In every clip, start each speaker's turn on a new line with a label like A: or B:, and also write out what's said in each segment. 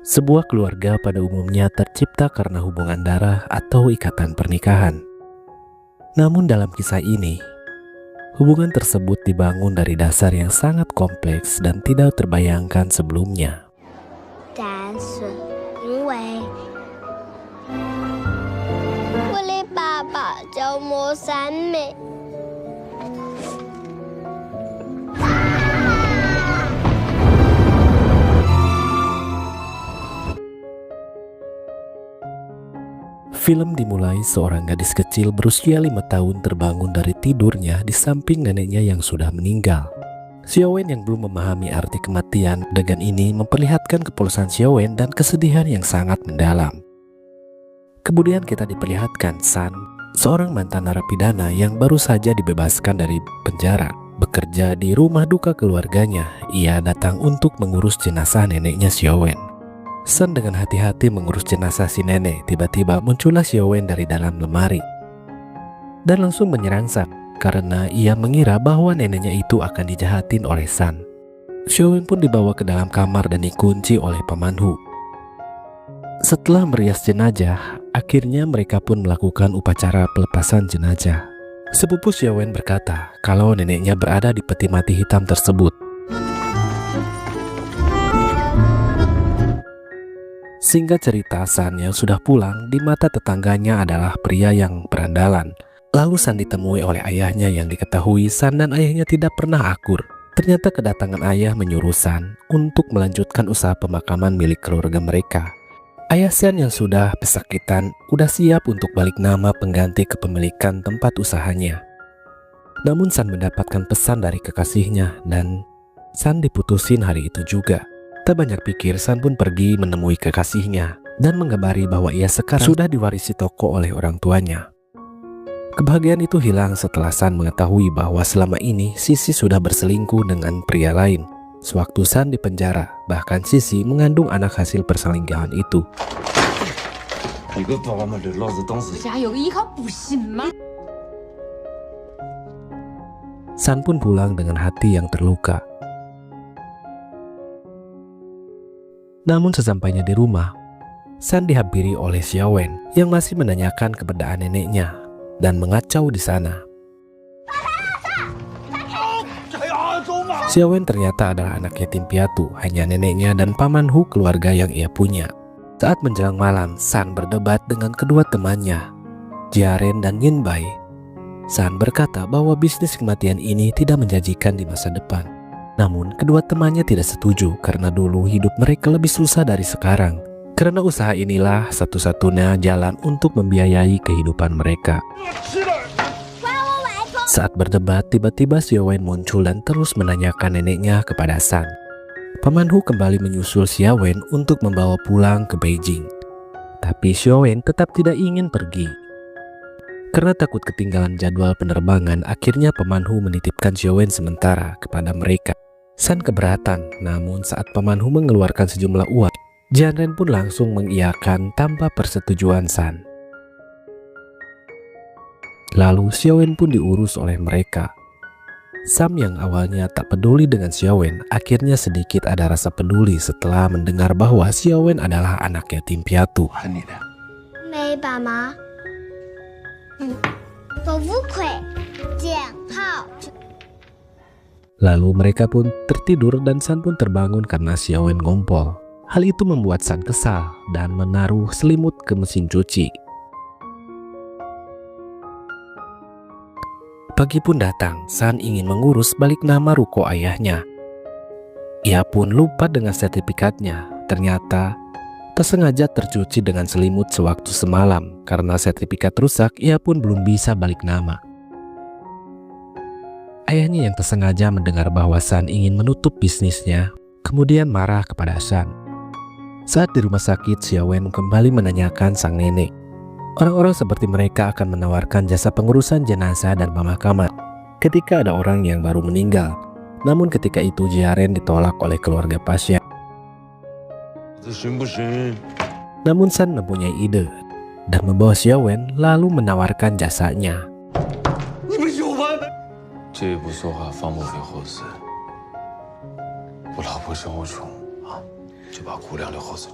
A: Sebuah keluarga pada umumnya tercipta karena hubungan darah atau ikatan pernikahan. Namun dalam kisah ini, hubungan tersebut dibangun dari dasar yang sangat kompleks dan tidak terbayangkan sebelumnya.
B: 但是因为我的爸爸叫莫三妹。
A: Film dimulai seorang gadis kecil berusia 5 tahun terbangun dari tidurnya di samping neneknya yang sudah meninggal. Xiaowen yang belum memahami arti kematian, adegan ini memperlihatkan kepolosan Xiaowen dan kesedihan yang sangat mendalam. Kemudian kita diperlihatkan San, seorang mantan narapidana yang baru saja dibebaskan dari penjara. Bekerja di rumah duka keluarganya, ia datang untuk mengurus jenazah neneknya Xiaowen. San dengan hati-hati mengurus jenazah si nenek. Tiba-tiba muncullah Xiaowen dari dalam lemari dan langsung menyerang San karena ia mengira bahwa neneknya itu akan dijahatin oleh San. Xiaowen pun dibawa ke dalam kamar dan dikunci oleh Paman Hu. Setelah merias jenazah, akhirnya mereka pun melakukan upacara pelepasan jenazah. Sepupu Xiaowen berkata kalau neneknya berada di peti mati hitam tersebut. Singkat cerita, San yang sudah pulang di mata tetangganya adalah pria yang berandalan. Lalu San ditemui oleh ayahnya yang diketahui San dan ayahnya tidak pernah akur. Ternyata kedatangan ayah menyuruh San untuk melanjutkan usaha pemakaman milik keluarga mereka. Ayah San yang sudah pesakitan udah siap untuk balik nama pengganti kepemilikan tempat usahanya. Namun San mendapatkan pesan dari kekasihnya dan San diputusin hari itu juga. Tak banyak pikir, San pun pergi menemui kekasihnya dan mengabari bahwa ia sekarang sudah diwarisi toko oleh orang tuanya. Kebahagiaan itu hilang setelah San mengetahui bahwa selama ini Sisi sudah berselingkuh dengan pria lain. Sewaktu San di penjara, bahkan Sisi mengandung anak hasil perselingkuhan itu. San pun pulang dengan hati yang terluka. Namun sesampainya di rumah, San dihampiri oleh Xiaowen yang masih menanyakan keberadaan neneknya dan mengacau di sana. Xiaowen ternyata adalah anak yatim piatu, hanya neneknya dan Paman Hu keluarga yang ia punya. Saat menjelang malam, San berdebat dengan kedua temannya, Jiaren dan Yinbai. San berkata bahwa bisnis kematian ini tidak menjanjikan di masa depan. Namun kedua temannya tidak setuju karena dulu hidup mereka lebih susah dari sekarang. Karena usaha inilah satu-satunya jalan untuk membiayai kehidupan mereka. Saat berdebat, tiba-tiba Xiaowen muncul dan terus menanyakan neneknya kepada San. Paman Hu kembali menyusul Xiaowen untuk membawa pulang ke Beijing. Tapi Xiaowen tetap tidak ingin pergi. Karena takut ketinggalan jadwal penerbangan, akhirnya Paman Hu menitipkan Xiaowen sementara kepada mereka. San keberatan, namun saat Paman Hu mengeluarkan sejumlah uang, Jianren pun langsung mengiyakan tanpa persetujuan San. Lalu Xiaowen pun diurus oleh mereka. Sam yang awalnya tak peduli dengan Xiaowen, akhirnya sedikit ada rasa peduli setelah mendengar bahwa Xiaowen adalah anak yatim piatu.
B: 没爸妈，我无愧简浩。
A: Lalu mereka pun tertidur dan San pun terbangun karena Xiaowen ngompol. Hal itu membuat San kesal dan menaruh selimut ke mesin cuci. Pagi pun datang, San ingin mengurus balik nama ruko ayahnya. Ia pun lupa dengan sertifikatnya. Ternyata tersengaja tercuci dengan selimut sewaktu semalam. Karena sertifikat rusak, ia pun belum bisa balik nama. Ayahnya yang tersengaja mendengar bahwa San ingin menutup bisnisnya, kemudian marah kepada San. Saat di rumah sakit, Xiaowen kembali menanyakan sang nenek. Orang-orang seperti mereka akan menawarkan jasa pengurusan jenazah dan pemakaman ketika ada orang yang baru meninggal. Namun ketika itu Jiaren ditolak oleh keluarga pasien. Namun San mempunyai ide dan membawa Xiaowen lalu menawarkan jasanya.
C: 这一步说话方莫非后事？我老婆生无穷啊，就把姑娘留后事。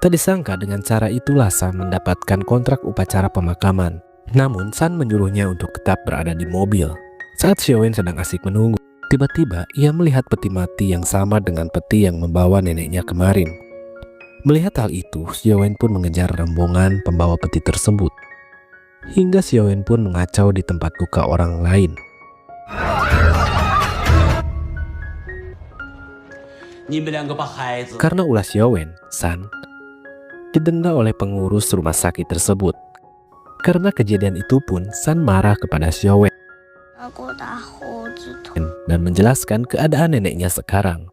A: Tak disangka dengan cara itulah San mendapatkan kontrak upacara pemakaman. Namun San menyuruhnya untuk tetap berada di mobil. Saat Xiaowen sedang asik menunggu, tiba-tiba ia melihat peti mati yang sama dengan peti yang membawa neneknya kemarin. Melihat hal itu, Xiaowen pun mengejar rombongan pembawa peti tersebut. Hingga Xiaowen pun mengacau di tempat luka orang lain. Karena ulah Xiaowen, San didenda oleh pengurus rumah sakit tersebut. Karena kejadian itu pun San marah kepada Xiaowen
B: Aku tahu itu.
A: dan menjelaskan keadaan neneknya sekarang.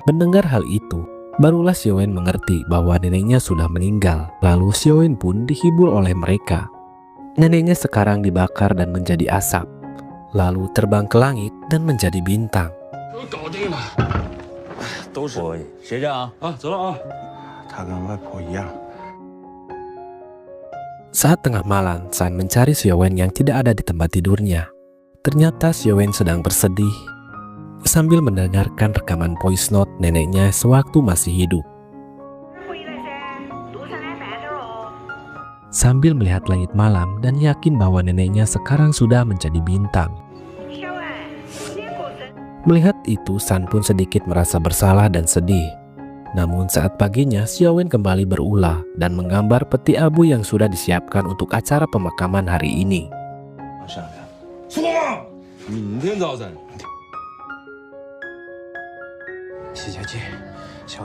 A: Mendengar hal itu, barulah Xiaowen mengerti bahwa neneknya sudah meninggal. Lalu Xiaowen pun dihibur oleh mereka. Neneknya sekarang dibakar dan menjadi asap, lalu terbang ke langit dan menjadi bintang. Saat tengah malam, San mencari Xiaowen yang tidak ada di tempat tidurnya. Ternyata Xiaowen sedang bersedih sambil mendengarkan rekaman voice note neneknya sewaktu masih hidup. Sambil melihat langit malam dan yakin bahwa neneknya sekarang sudah menjadi bintang. Melihat itu, San pun sedikit merasa bersalah dan sedih. Namun saat paginya, Xiaowen kembali berulah dan menggambar peti abu yang sudah disiapkan untuk acara pemakaman hari ini.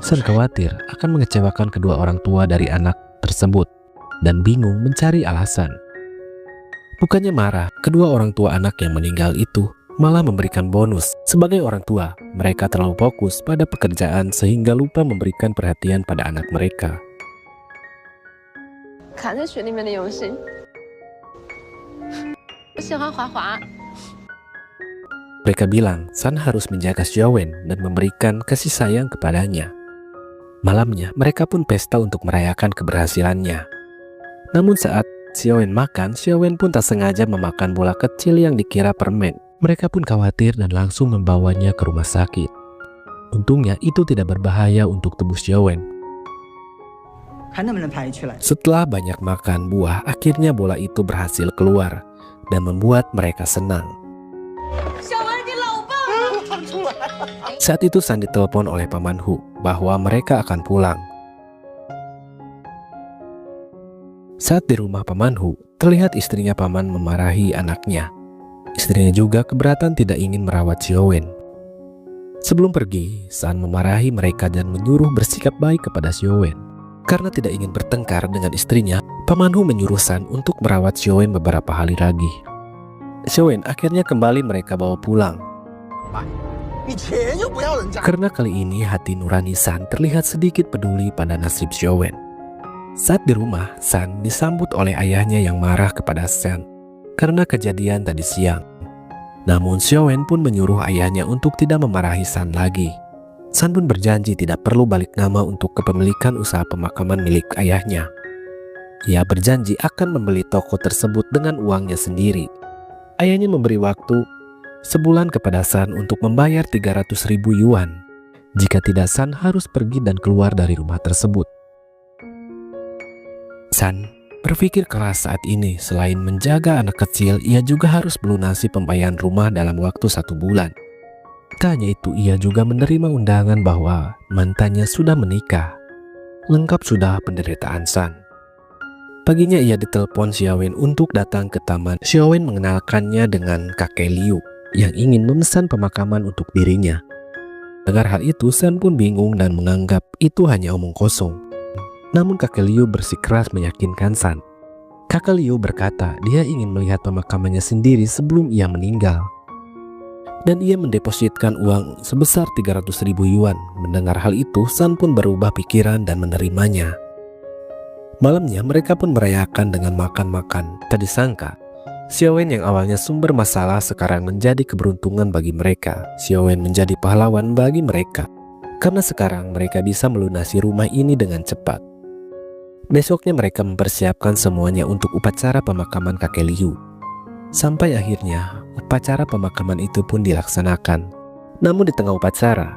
A: San khawatir akan mengecewakan kedua orang tua dari anak tersebut dan bingung mencari alasan. Bukannya marah, kedua orang tua anak yang meninggal itu malah memberikan bonus. Sebagai orang tua, mereka terlalu fokus pada pekerjaan sehingga lupa memberikan perhatian pada anak mereka. Mereka bilang San harus menjaga Xiaowen dan memberikan kasih sayang kepadanya. Malamnya, mereka pun pesta untuk merayakan keberhasilannya. Namun saat Xiaowen makan, Xiaowen pun tak sengaja memakan bola kecil yang dikira permen. Mereka pun khawatir dan langsung membawanya ke rumah sakit. Untungnya itu tidak berbahaya untuk tubuh Xiaowen. Setelah banyak makan buah, akhirnya bola itu berhasil keluar dan membuat mereka senang. Saat itu San ditelepon oleh Paman Hu bahwa mereka akan pulang. Saat di rumah Paman Hu, terlihat istrinya Paman memarahi anaknya. Istrinya juga keberatan tidak ingin merawat Xiaowen. Sebelum pergi, San memarahi mereka dan menyuruh bersikap baik kepada Xiaowen. Karena tidak ingin bertengkar dengan istrinya, Paman Hu menyuruh San untuk merawat Xiaowen beberapa hari lagi. Xiaowen akhirnya kembali mereka bawa pulang. Karena kali ini hati nurani San terlihat sedikit peduli pada nasib Xiaowen. Saat di rumah, San disambut oleh ayahnya yang marah kepada San karena kejadian tadi siang. Namun Xiaowen pun menyuruh ayahnya untuk tidak memarahi San lagi. San pun berjanji tidak perlu balik nama untuk kepemilikan usaha pemakaman milik ayahnya. Ia berjanji akan membeli toko tersebut dengan uangnya sendiri. Ayahnya memberi waktu sebulan kepada San untuk membayar 300.000 yuan. Jika tidak, San harus pergi dan keluar dari rumah tersebut. San berpikir keras saat ini. Selain menjaga anak kecil, ia juga harus melunasi pembayaran rumah dalam waktu 1 bulan. Tak hanya itu, ia juga menerima undangan bahwa mantannya sudah menikah. Lengkap sudah penderitaan San. Paginya ia ditelepon Xiaowen untuk datang ke taman. Xiaowen mengenalkannya dengan kakek Liu yang ingin memesan pemakaman untuk dirinya. Dengar hal itu, San pun bingung dan menganggap itu hanya omong kosong. Namun kakek Liu bersikeras meyakinkan San. Kakek Liu berkata dia ingin melihat pemakamannya sendiri sebelum ia meninggal. Dan ia mendepositkan uang sebesar 300.000 yuan. Mendengar hal itu, San pun berubah pikiran dan menerimanya. Malamnya mereka pun merayakan dengan makan-makan. Tak disangka, Xiaowen yang awalnya sumber masalah sekarang menjadi keberuntungan bagi mereka. Xiaowen menjadi pahlawan bagi mereka. Karena sekarang mereka bisa melunasi rumah ini dengan cepat. Besoknya mereka mempersiapkan semuanya untuk upacara pemakaman kakek Liu. Sampai akhirnya upacara pemakaman itu pun dilaksanakan. Namun di tengah upacara,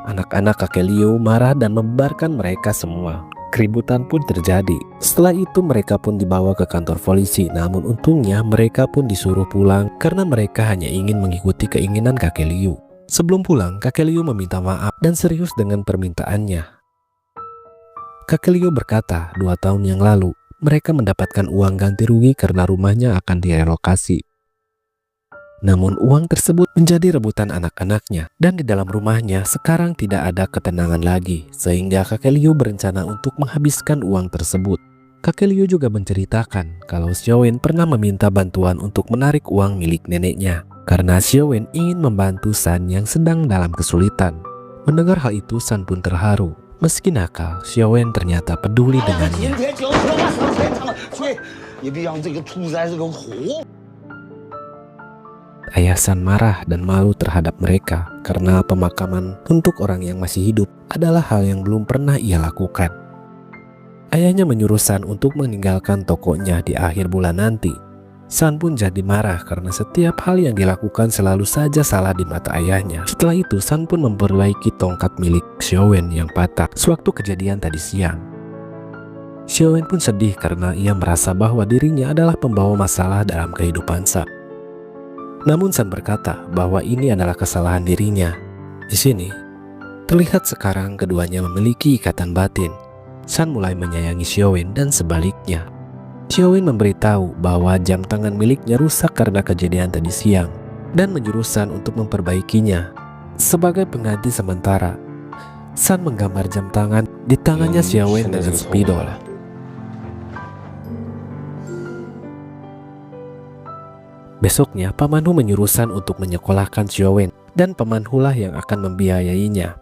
A: anak-anak kakek Liu marah dan membubarkan mereka semua. Keributan pun terjadi. Setelah itu mereka pun dibawa ke kantor polisi. Namun untungnya mereka pun disuruh pulang karena mereka hanya ingin mengikuti keinginan kakek Liu. Sebelum pulang, kakek Liu meminta maaf dan serius dengan permintaannya. Kakek Liu berkata 2 tahun yang lalu mereka mendapatkan uang ganti rugi karena rumahnya akan direlokasi. Namun uang tersebut menjadi rebutan anak-anaknya dan di dalam rumahnya sekarang tidak ada ketenangan lagi, sehingga kakek Liu berencana untuk menghabiskan uang tersebut. Kakek Liu juga menceritakan kalau Xiaowen pernah meminta bantuan untuk menarik uang milik neneknya karena Xiaowen ingin membantu San yang sedang dalam kesulitan. Mendengar hal itu, San pun terharu. Meski nakal, Xiaowen ternyata peduli dengannya. Ayah San marah dan malu terhadap mereka karena pemakaman untuk orang yang masih hidup adalah hal yang belum pernah ia lakukan. Ayahnya menyuruh San untuk meninggalkan tokonya di akhir bulan nanti. San pun jadi marah karena setiap hal yang dilakukan selalu saja salah di mata ayahnya. Setelah itu, San pun memperbaiki tongkat milik Xiaowen yang patah sewaktu kejadian tadi siang. Xiaowen pun sedih karena ia merasa bahwa dirinya adalah pembawa masalah dalam kehidupan San. Namun San berkata bahwa ini adalah kesalahan dirinya. Di sini, terlihat sekarang keduanya memiliki ikatan batin. San mulai menyayangi Xiaowen dan sebaliknya. Xiaowen memberitahu bahwa jam tangan miliknya rusak karena kejadian tadi siang dan menyuruh San untuk memperbaikinya. Sebagai pengganti sementara, San menggambar jam tangan di tangannya Xiaowen dengan spidol. Besoknya, Paman Hu menyuruh San untuk menyekolahkan Xiaowen dan Paman Hu lah yang akan membiayainya.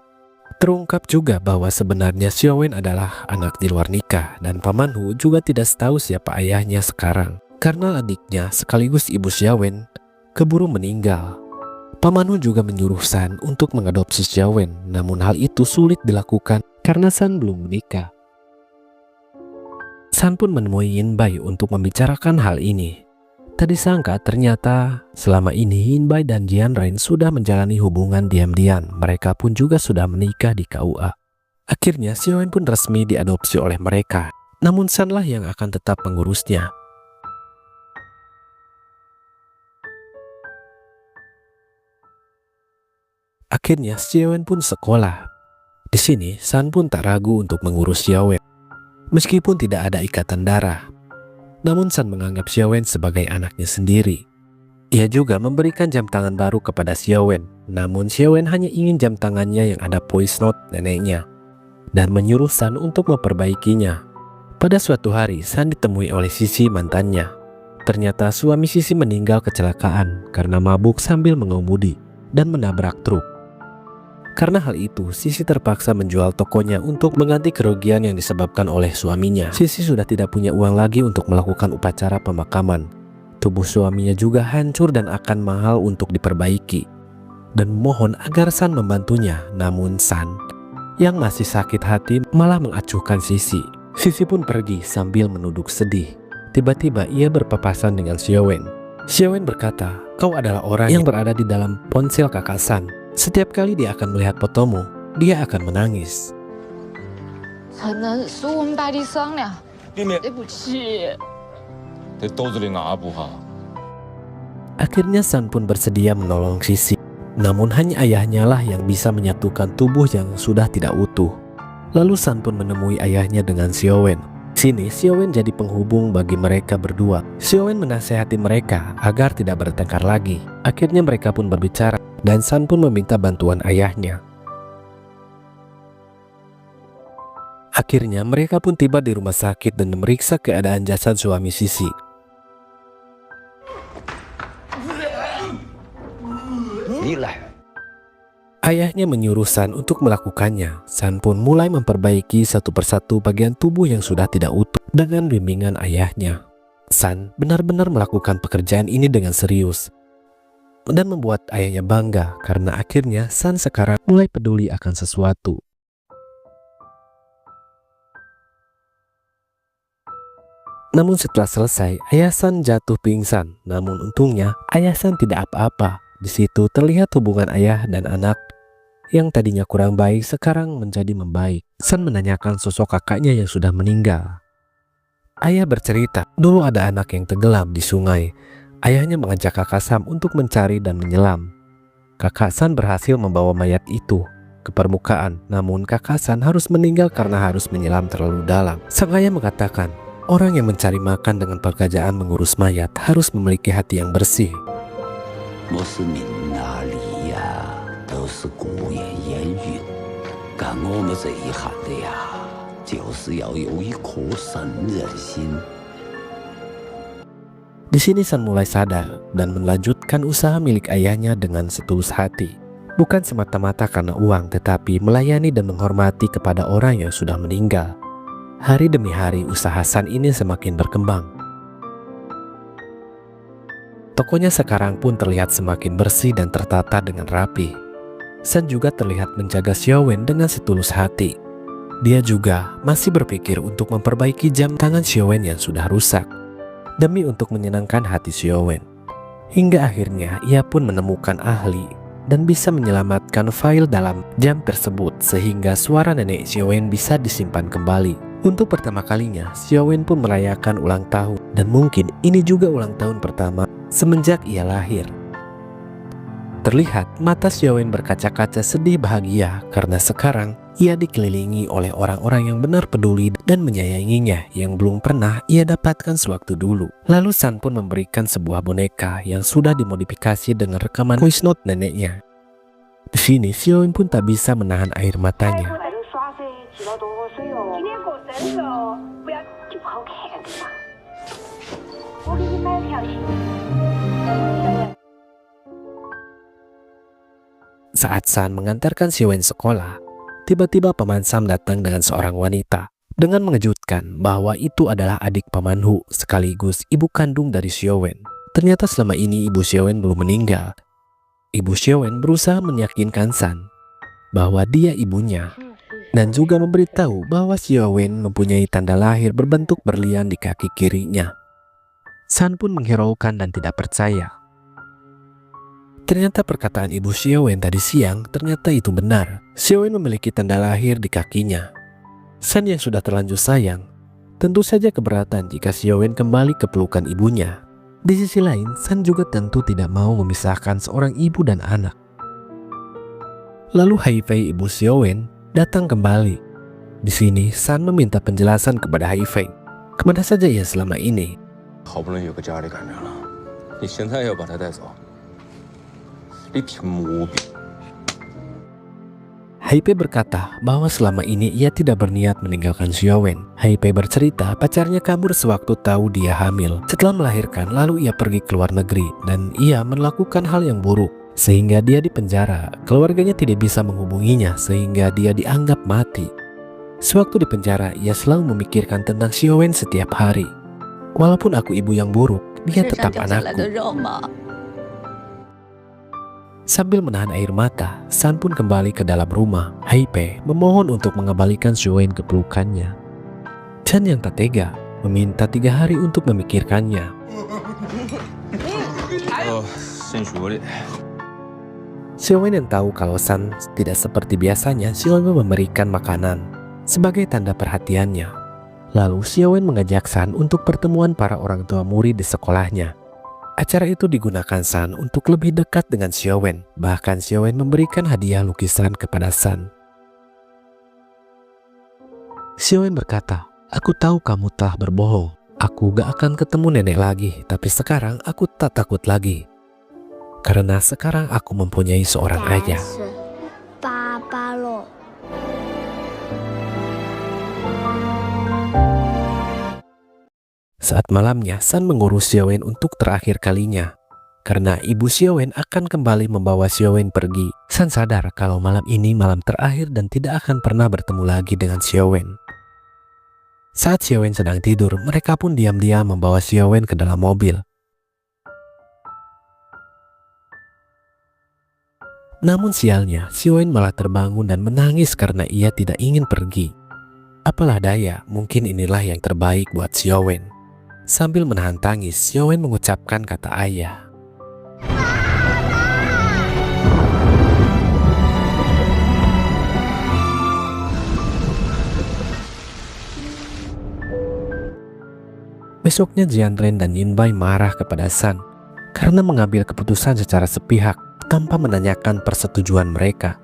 A: Terungkap juga bahwa sebenarnya Xiaowen adalah anak di luar nikah dan Paman Hu juga tidak tahu siapa ayahnya sekarang karena adiknya sekaligus ibu Xiaowen keburu meninggal. Paman Hu juga menyuruh San untuk mengadopsi Xiaowen, namun hal itu sulit dilakukan karena San belum menikah. San pun menemui Yin Bai untuk membicarakan hal ini. Tak disangka ternyata selama ini Yin Bai dan Jian Ren sudah menjalani hubungan diam-diam. Mereka pun juga sudah menikah di KUA. Akhirnya Xiaowen pun resmi diadopsi oleh mereka. Namun San lah yang akan tetap mengurusnya. Akhirnya Xiaowen pun sekolah. Di sini San pun tak ragu untuk mengurus Xiaowen. Meskipun tidak ada ikatan darah. Namun San menganggap Xiaowen sebagai anaknya sendiri. Ia juga memberikan jam tangan baru kepada Xiaowen. Namun Xiaowen hanya ingin jam tangannya yang ada voice note neneknya dan menyuruh San untuk memperbaikinya. Pada suatu hari, San ditemui oleh Sisi mantannya. Ternyata suami Sisi meninggal kecelakaan karena mabuk sambil mengemudi dan menabrak truk. Karena hal itu, Sisi terpaksa menjual tokonya untuk mengganti kerugian yang disebabkan oleh suaminya. Sisi sudah tidak punya uang lagi untuk melakukan upacara pemakaman. Tubuh suaminya juga hancur dan akan mahal untuk diperbaiki. Dan mohon agar San membantunya. Namun San, yang masih sakit hati, malah mengacuhkan Sisi. Sisi pun pergi sambil menunduk sedih. Tiba-tiba ia berpapasan dengan Xiaowen. Xiaowen berkata, "Kau adalah orang yang berada di dalam ponsel kakak San. Setiap kali dia akan melihat fotomu, dia akan menangis."
D: 才能使我们大地商量。对不起。
C: 내 떠들이 나 아부하.
A: Akhirnya San pun bersedia menolong Sisi. Namun hanya ayahnya lah yang bisa menyatukan tubuh yang sudah tidak utuh. Lalu San pun menemui ayahnya dengan Xiaowen. Sini Xiaowen jadi penghubung bagi mereka berdua. Xiaowen menasehati mereka agar tidak bertengkar lagi. Akhirnya mereka pun berbicara dan San pun meminta bantuan ayahnya. Akhirnya mereka pun tiba di rumah sakit dan memeriksa keadaan jasad suami Sisi. Ayahnya menyuruh San untuk melakukannya. San pun mulai memperbaiki satu persatu bagian tubuh yang sudah tidak utuh dengan bimbingan ayahnya. San benar-benar melakukan pekerjaan ini dengan serius dan membuat ayahnya bangga karena akhirnya San sekarang mulai peduli akan sesuatu. Namun setelah selesai, Ayah San jatuh pingsan. Namun untungnya, Ayah San tidak apa-apa. Di situ terlihat hubungan ayah dan anak yang tadinya kurang baik sekarang menjadi membaik. San menanyakan sosok kakaknya yang sudah meninggal. Ayah bercerita, dulu ada anak yang tenggelam di sungai. Ayahnya mengajak kakak Sam untuk mencari dan menyelam. Kakak San berhasil membawa mayat itu ke permukaan, namun kakak San harus meninggal karena harus menyelam terlalu dalam. Sang ayah mengatakan, orang yang mencari makan dengan pekerjaan mengurus mayat harus memiliki hati yang bersih. Di sini San mulai sadar dan melanjutkan usaha milik ayahnya dengan setulus hati. Bukan semata-mata karena uang, tetapi melayani dan menghormati kepada orang yang sudah meninggal. Hari demi hari usaha San ini semakin berkembang. Tokonya sekarang pun terlihat semakin bersih dan tertata dengan rapi. San juga terlihat menjaga Xiaowen dengan setulus hati. Dia juga masih berpikir untuk memperbaiki jam tangan Xiaowen yang sudah rusak, demi untuk menyenangkan hati Xiaowen. Hingga akhirnya ia pun menemukan ahli dan bisa menyelamatkan file dalam jam tersebut sehingga suara nenek Xiaowen bisa disimpan kembali. Untuk pertama kalinya, Xiaowen pun merayakan ulang tahun dan mungkin ini juga ulang tahun pertama semenjak ia lahir. Terlihat mata Xiaowen berkaca-kaca sedih bahagia karena sekarang ia dikelilingi oleh orang-orang yang benar peduli dan menyayanginya yang belum pernah ia dapatkan sewaktu dulu. Lalu San pun memberikan sebuah boneka yang sudah dimodifikasi dengan rekaman voice note neneknya. Di sini Xiaowen pun tak bisa menahan air matanya. Saat San mengantarkan Xiaowen sekolah, tiba-tiba Paman Sam datang dengan seorang wanita dengan mengejutkan bahwa itu adalah adik Paman Hu sekaligus ibu kandung dari Xiaowen. Ternyata selama ini ibu Xiaowen belum meninggal. Ibu Xiaowen berusaha meyakinkan San bahwa dia ibunya dan juga memberitahu bahwa Xiaowen mempunyai tanda lahir berbentuk berlian di kaki kirinya. San pun menghiraukan dan tidak percaya. Ternyata perkataan ibu Xiaowen tadi siang ternyata itu benar. Xiaowen memiliki tanda lahir di kakinya. San yang sudah terlanjur sayang tentu saja keberatan jika Xiaowen kembali ke pelukan ibunya. Di sisi lain, San juga tentu tidak mau memisahkan seorang ibu dan anak. Lalu Haifei ibu Xiaowen datang kembali. Di sini San meminta penjelasan kepada Haifei. Kemana saja ia selama ini?
C: 好不容易有个家里赶上了，你现在要把他带走，你挺无比。
A: Haifei berkata bahwa selama ini ia tidak berniat meninggalkan Xiaowen. Haifei bercerita pacarnya kabur sewaktu tahu dia hamil. Setelah melahirkan, lalu ia pergi ke luar negeri dan ia melakukan hal yang buruk sehingga dia dipenjara. Keluarganya tidak bisa menghubunginya sehingga dia dianggap mati. Sewaktu di penjara, ia selalu memikirkan tentang Xiaowen setiap hari. Walaupun aku ibu yang buruk, dia tetap anakku. Sambil menahan air mata, San pun kembali ke dalam rumah. Haifei memohon untuk mengembalikan Xiaowen ke pelukannya. Chan yang tak tega meminta 3 hari untuk memikirkannya. Xiaowen yang tahu kalau San tidak seperti biasanya, Xiaowen memberikan makanan sebagai tanda perhatiannya. Lalu Xiaowen mengajak San untuk pertemuan para orang tua murid di sekolahnya. Acara itu digunakan San untuk lebih dekat dengan Xiaowen. Bahkan Xiaowen memberikan hadiah lukisan kepada San. Xiaowen berkata, "Aku tahu kamu telah berbohong. Aku gak akan ketemu nenek lagi, tapi sekarang aku tak takut lagi. Karena sekarang aku mempunyai seorang ayah."
B: 爸爸了。
A: Saat malamnya, San mengurus Xiaowen untuk terakhir kalinya. Karena ibu Xiaowen akan kembali membawa Xiaowen pergi. San sadar kalau malam ini malam terakhir dan tidak akan pernah bertemu lagi dengan Xiaowen. Saat Xiaowen sedang tidur, mereka pun diam-diam membawa Xiaowen ke dalam mobil. Namun sialnya, Xiaowen malah terbangun dan menangis karena ia tidak ingin pergi. Apalah daya, mungkin inilah yang terbaik buat Xiaowen. Sambil menahan tangis, Xiaowen mengucapkan kata ayah. Besoknya Jianren dan Yinbai marah kepada San karena mengambil keputusan secara sepihak tanpa menanyakan persetujuan mereka.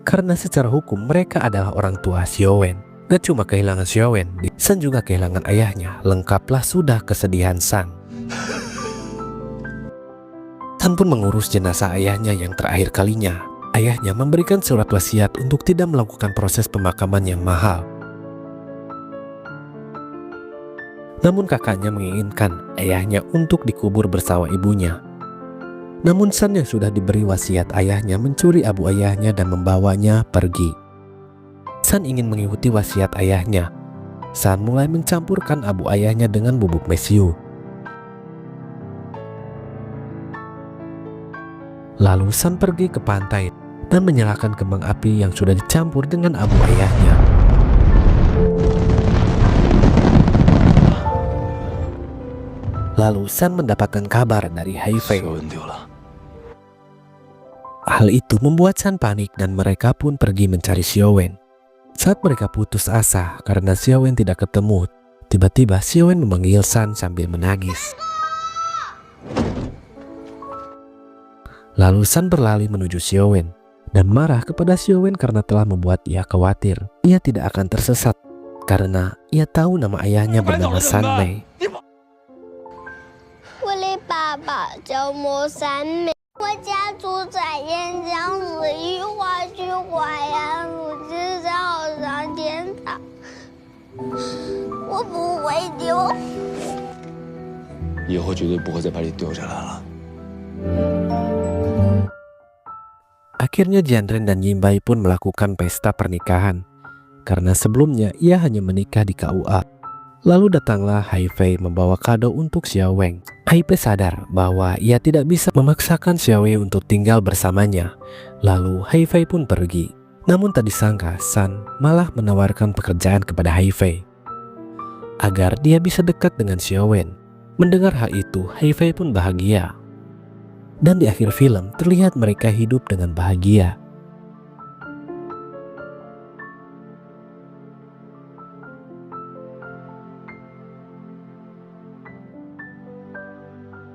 A: Karena secara hukum mereka adalah orang tua Xiaowen. Gak cuma kehilangan Xiaowen, San juga kehilangan ayahnya. Lengkaplah sudah kesedihan San. San pun mengurus jenazah ayahnya yang terakhir kalinya. Ayahnya memberikan surat wasiat untuk tidak melakukan proses pemakaman yang mahal. Namun kakaknya menginginkan ayahnya untuk dikubur bersama ibunya. Namun San yang sudah diberi wasiat ayahnya mencuri abu ayahnya dan membawanya pergi. San ingin mengikuti wasiat ayahnya. San mulai mencampurkan abu ayahnya dengan bubuk mesiu. Lalu San pergi ke pantai dan menyalakan kembang api yang sudah dicampur dengan abu ayahnya. Lalu San mendapatkan kabar dari Haifei. Hal itu membuat San panik dan mereka pun pergi mencari Xiaowen. Saat mereka putus asa karena Xiaowen tidak ketemu, tiba-tiba Xiaowen memanggil San sambil menangis. Lalu San berlari menuju Xiaowen dan marah kepada Xiaowen karena telah membuat ia khawatir. Ia tidak akan tersesat karena ia tahu nama ayahnya bernama San Mei.
B: 我的爸爸叫莫三美，我家住在沿江市玉华区华阳路，至少上天堂。我不会丢，
C: 以后绝对不会再把你丢下来了。
A: Akhirnya Jianren dan Yinbai pun melakukan pesta pernikahan. Karena sebelumnya ia hanya menikah di KUA. Lalu datanglah Haifei membawa kado untuk Xiaoweng. Haifei sadar bahwa ia tidak bisa memaksakan Xiaowei untuk tinggal bersamanya. Lalu Haifei pun pergi. Namun tak disangka San malah menawarkan pekerjaan kepada Haifei agar dia bisa dekat dengan Xiaowen. Mendengar hal itu, Haifei pun bahagia. Dan di akhir film terlihat mereka hidup dengan bahagia.